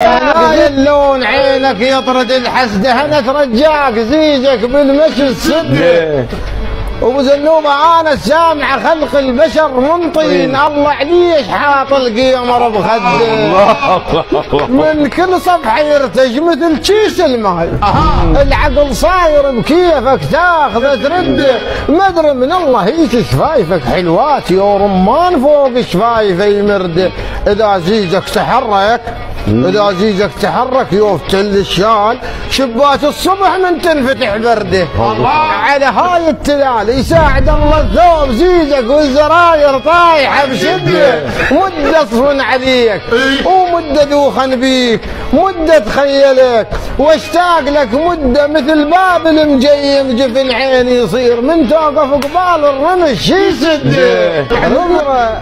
اللون عينك يطرد الحسده، انا ترجاك زيجك بالمشي السد. ابو زنوبه انا سامع خلق البشر من طين، الله عليش حاط القمر بخده، من كل صفحه يرتج مثل كيس الماي. العقل صاير بكيفك تاخذ ترد، ما ادري من الله هيك شفايفك حلوات يا رمان فوق شفايف المرد. اذا زيجك تحرك اذا زيجك تحرك يوفتل الشال، شبات الصبح من تنفتح برده. على هاي التلال يساعد الله الثوب زيجك والزراير طايحه بشده، مده تصفن عليك ومده دوخن بيك، مده تخيلك واشتاق لك، مده مثل باب المجيم جفن عيني يصير من توقف قبال الرمش يسد.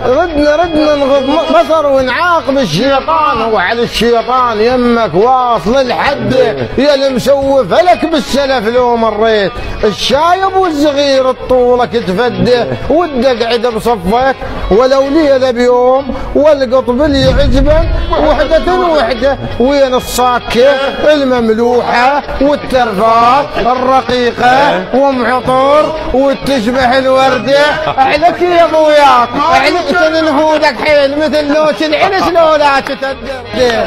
ردنا نغض بصر ونعاقب الشيطان، وعلى الشيطان يمك واصل الحد، يا المسوف لك بالسلف لو مريت، الشايب والصغير طولك تفدي، ودك قعد بصفك ولو ليله بيوم، والقطب اللي يعجبك وحده وين الصاكه المملوحه والترفات الرقيقه ومعطور وتشبه الورده. عليك يا ضوياك عليك تنهودك حيل مثل لوش العنس لو لا تتدر.